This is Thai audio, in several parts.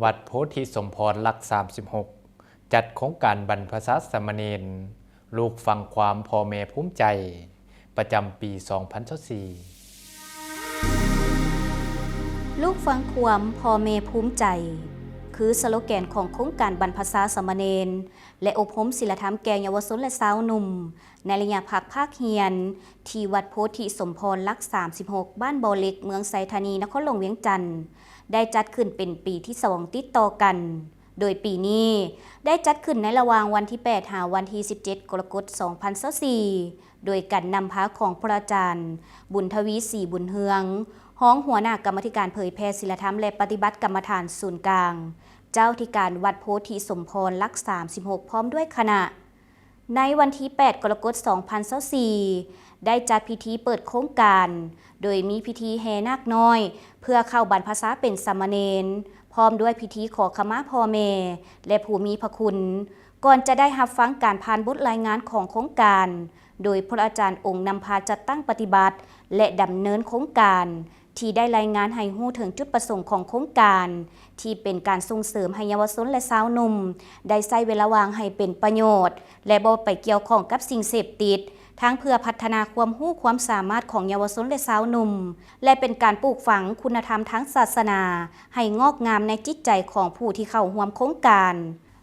วัดโพธิสมพรหลัก 36 จัดโครงการบรรพชาสามเณรลูกฟังความพ่อแม่ภูมิใจ ประจำปี 2024 ลูกฟังความพ่อแม่ภูมิใจคือสโลแกนของโครงการบรรพชาสามเณรและอบรมศีลธรรมแก่เยาวชนและสาวหนุ่มในระยะภาคเรียนที่วัดโพธิสมพรหลัก 36 บ้านบ่อเล็กเมืองไซธานีนครหลวงเวียงจันทน์ได้จัดขึ้นเป็นปีที่ 2 ติดต่อกันโดยปีนี้ได้จัดขึ้นในระหว่างวันที่ 8 หาวันที่ 17 กรกฎาคม 2024 โดยการนำพาของพระอาจารย์บุญทวีศรีบุญเฮืองห้องหัวหน้ากรรมการเผยแพร่ศีลธรรมและปฏิบัติกรรมฐานศูนย์กลางเจ้าธิการวัดโพธิสมพรหลัก 36 พร้อมด้วยคณะในวันที่ 8 กรกฎาคม 2024 ได้จัดพิธีเปิดโครงการโดยมีพิธีแห่นาคน้อยเพื่อเข้าบรรพชาเป็นสามเณรพร้อมด้วยพิธีขอขมาพ่อแม่และผู้มีพระคุณก่อนจะได้รับฟังการผ่านบทรายงานของโครงการโดยพระอาจารย์องค์นำพาจัดตั้งปฏิบัติและดำเนินโครงการที่ได้รายงานให้รู้ถึงจุดประสงค์ของโครงการที่เป็นการส่งเสริมให้เยาวชนและสาวหนุ่มได้ใช้เวลาว่างให้เป็นประโยชน์และบ่ไปเกี่ยวข้องกับสิ่งเสพติดทั้งเพื่อพัฒนาความรู้ความสามารถของเยาวชนและสาวหนุ่มและเป็นการปลูกฝังคุณธรรมทางศาสนาให้งอกงามในจิตใจของผู้ที่เข้าร่วมโครงการ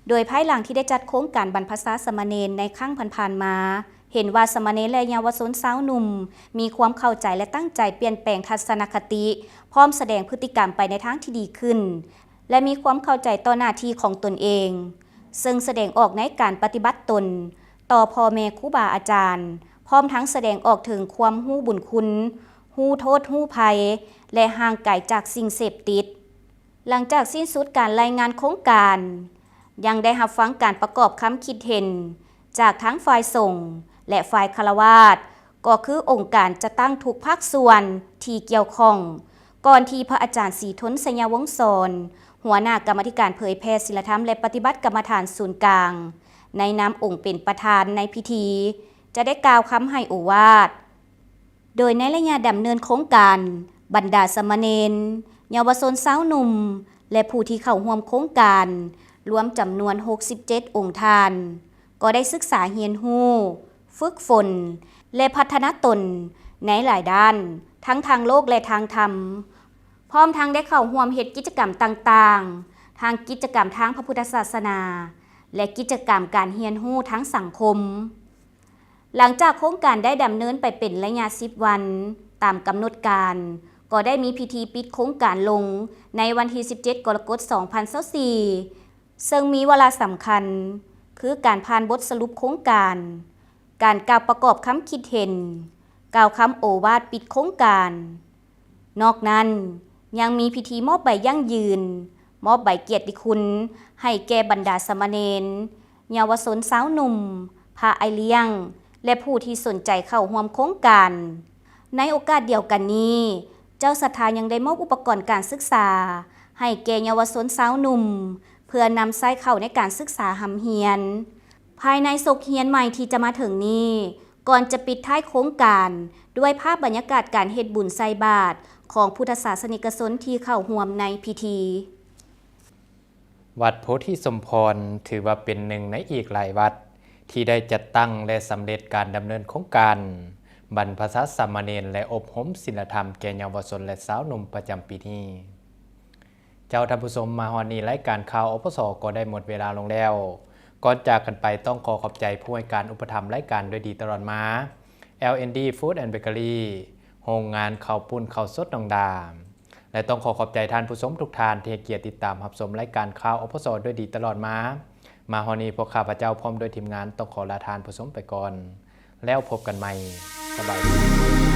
โดยภายหลังที่ได้จัดโครงการบรรพชาสามเณรในครั้งผ่านๆมาเห็นว่าสามเณรและเยาวชนสาวหนุ่มมีความเข้าใจและตั้งใจเปลี่ยนแปลงทัศนคติพร้อมแสดงพฤติกรรมไปในทางที่ดีขึ้นและมีความเข้าใจต่อหน้าที่ของตนเองซึ่งแสดงออกในการปฏิบัติตนต่อพ่อแม่ครูบาอาจารย์พร้อมทั้งแสดงออกถึงความรู้บุญคุณรู้โทษรู้ภัยและห่างไกลจากสิ่งเสพติดหลังจากสิ้นสุดการรายงานโครงการยังได้รับฟังการประกอบคำคิดเห็นจากทั้งฝ่ายส่งและฝ่ายฆราวาสก็คือองค์การจะตั้งทุกภาคส่วนที่เกี่ยวข้องก่อนที่พระอาจารย์ศรีทนสัญญาวงศ์สอนหัวหน้ากรรมการเผยแพร่ศีลธรรมและปฏิบัติกรรมฐานศูนย์กลางในนามองค์เป็นประธานในพิธีจะได้กล่าวคำให้โอวาทโดยในระยะดำเนินโครงการบรรดาสามเณรเยาวชนสาวหนุ่มและผู้ที่เข้าร่วมโครงการรวมจำนวน67องค์ทานก็ได้ศึกษาเรียนรู้ฝึกฝนและพัฒนาตนในหลายด้านทั้งทางโลกและทางธรรมพร้อมทั้งได้เข้าร่วมเฮ็ดกิจกรรมต่างๆทางกิจกรรมทางพระพุทธศาสนาและกิจกรรมการเรียนรู้ทั้งสังคมหลังจากโครงการได้ดำเนินไปเป็นระยะ10 วันตามกำหนดการก็ได้มีพิธีปิดโครงการลงในวันที่ 17 กรกฎาคม 2024 ซึ่งมีวาระสำคัญคือการผ่านบทสรุปโครงการการกล่าวประกอบคำคิดเห็นกล่าวคำโอวาทปิดโครงการนอกนั้นยังมีพิธีมอบใบยั่งยืนมอบใบเกียรติคุณให้แก่บรรดาสามเณรเยาวชนสาวหนุ่มพระไอเลี้ยงและผู้ที่สนใจเข้าร่วมโครงการในโอกาสเดียวกันนี้เจ้าศรัทธายังได้มอบอุปกรณ์การศึกษาให้แก่เยาวชนสาวหนุ่มเพื่อนำใช้เข้าในการศึกษาหำเฮียนภายในศกเฮียนใหม่ที่จะมาถึงนี้ก่อนจะปิดท้ายโครงการด้วยภาพบรรยากาศการเฮ็ดบุญใส่บาตรของพุทธศาสนิกชนที่เข้าร่วมในพิธีวัดโพธิสมพรถือว่าเป็นหนึ่งในอีกหลายวัดที่ได้จัดตั้งและสำเร็จการดำเนินโครงการบรรพชาสามเณรและอบรมศีลธรรมแก่เยาวชนและสาวหนุ่มประจำปีนี้เจ้าท่านผู้ชมมาฮอดนี้รายการข่าวอปสก็ได้หมดเวลาลงแล้วก่อนจากกันไปต้องขอบใจผู้ให้การอุปถัมภ์รายการด้วยดีตลอดมา LND Food and Bakery โรงงานข้าวปุ้นข้าวสดน้องดามและต้องขอบใจท่านผู้ชมทุกท่านที่ให้เกียรติติดตามรับชมรายการข่าวอปสด้วยดีตลอดมาฮอดนี้พวกข้าพเจ้าพร้อมโดยทีมงานต้องขอลาท่านผู้ชมไปก่อนแล้วพบกันใหม่สบายดี